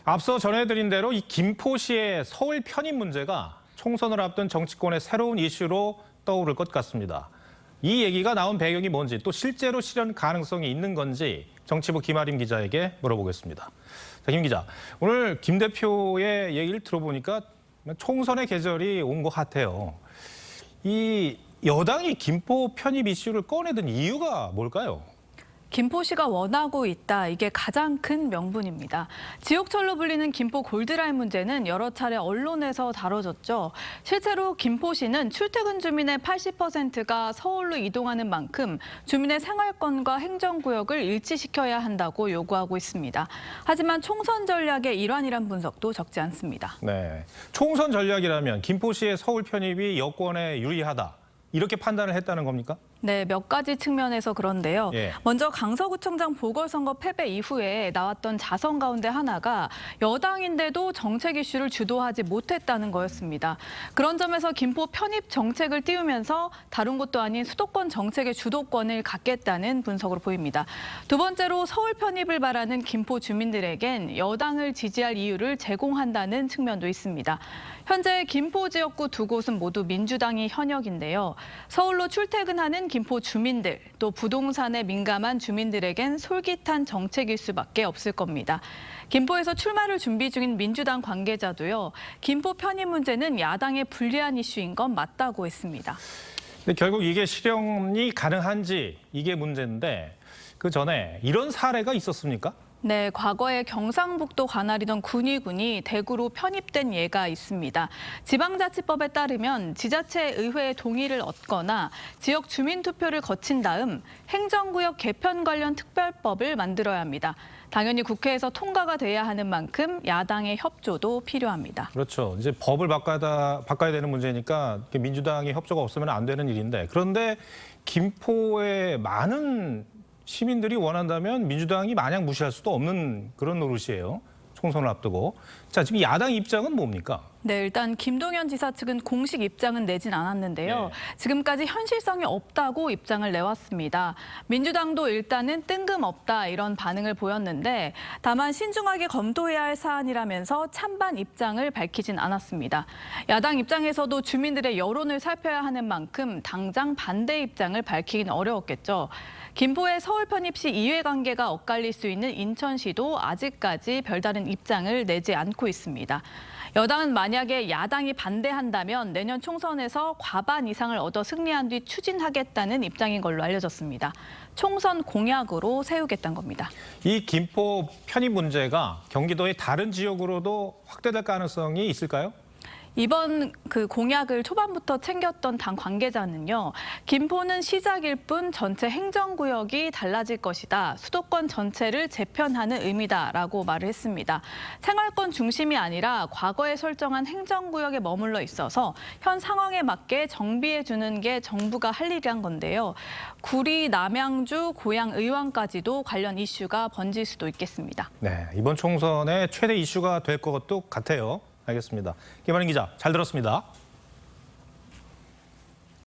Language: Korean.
앞서 전해드린 대로 이 김포시의 서울 편입 문제가 총선을 앞둔 정치권의 새로운 이슈로 떠오를 것 같습니다. 이 얘기가 나온 배경이 뭔지 또 실제로 실현 가능성이 있는 건지 정치부 김아림 기자에게 물어보겠습니다. 자, 김 기자, 오늘 김 대표의 얘기를 들어보니까 총선의 계절이 온 것 같아요. 이 여당이 김포 편입 이슈를 꺼내든 이유가 뭘까요? 김포시가 원하고 있다. 이게 가장 큰 명분입니다. 지옥철로 불리는 김포 골드라인 문제는 여러 차례 언론에서 다뤄졌죠. 실제로 김포시는 출퇴근 주민의 80%가 서울로 이동하는 만큼 주민의 생활권과 행정구역을 일치시켜야 한다고 요구하고 있습니다. 하지만 총선 전략의 일환이란 분석도 적지 않습니다. 네, 총선 전략이라면 김포시의 서울 편입이 여권에 유리하다. 이렇게 판단을 했다는 겁니까? 네, 몇 가지 측면에서 그런데요. 먼저 강서구청장 보궐선거 패배 이후에 나왔던 자성 가운데 하나가 여당인데도 정책 이슈를 주도하지 못했다는 거였습니다. 그런 점에서 김포 편입 정책을 띄우면서 다른 곳도 아닌 수도권 정책의 주도권을 갖겠다는 분석으로 보입니다. 두 번째로 서울 편입을 바라는 김포 주민들에겐 여당을 지지할 이유를 제공한다는 측면도 있습니다. 현재 김포 지역구 두 곳은 모두 민주당이 현역인데요. 서울로 출퇴근하는 김포 주민들, 또 부동산에 민감한 주민들에겐 솔깃한 정책일 수밖에 없을 겁니다. 김포에서 출마를 준비 중인 민주당 관계자도요. 김포 편입 문제는 야당에 불리한 이슈인 건 맞다고 했습니다. 근데 결국 이게 실현이 가능한지 이게 문제인데 그 전에 이런 사례가 있었습니까? 네, 과거에 경상북도 관할이던 군위군이 대구로 편입된 예가 있습니다. 지방자치법에 따르면 지자체 의회의 동의를 얻거나 지역 주민투표를 거친 다음 행정구역 개편 관련 특별법을 만들어야 합니다. 당연히 국회에서 통과가 돼야 하는 만큼 야당의 협조도 필요합니다. 그렇죠. 이제 법을 바꿔야 되는 문제니까 민주당의 협조가 없으면 안 되는 일인데 그런데 김포의 많은 시민들이 원한다면 민주당이 마냥 무시할 수도 없는 그런 노릇이에요. 총선을 앞두고. 자, 지금 야당 입장은 뭡니까? 네, 일단 김동연 지사 측은 공식 입장은 내진 않았는데요. 지금까지 현실성이 없다고 입장을 내왔습니다. 민주당도 일단은 뜬금없다 이런 반응을 보였는데 다만 신중하게 검토해야 할 사안이라면서 찬반 입장을 밝히진 않았습니다. 야당 입장에서도 주민들의 여론을 살펴야 하는 만큼 당장 반대 입장을 밝히긴 어려웠겠죠. 김포의 서울 편입 시 이해관계가 엇갈릴 수 있는 인천시도 아직까지 별다른 입장을 내지 않고 있습니다. 여당은 만약에 야당이 반대한다면 내년 총선에서 과반 이상을 얻어 승리한 뒤 추진하겠다는 입장인 걸로 알려졌습니다. 총선 공약으로 세우겠다는 겁니다. 이 김포 편입 문제가 경기도의 다른 지역으로도 확대될 가능성이 있을까요? 이번 그 공약을 초반부터 챙겼던 당 관계자는요. 김포는 시작일 뿐 전체 행정구역이 달라질 것이다. 수도권 전체를 재편하는 의미다라고 말을 했습니다. 생활권 중심이 아니라 과거에 설정한 행정구역에 머물러 있어서 현 상황에 맞게 정비해 주는 게 정부가 할 일이란 건데요. 구리, 남양주, 고양, 의왕까지도 관련 이슈가 번질 수도 있겠습니다. 네, 이번 총선의 최대 이슈가 될 것도 같아요. 알겠습니다. 김아림 기자, 잘 들었습니다.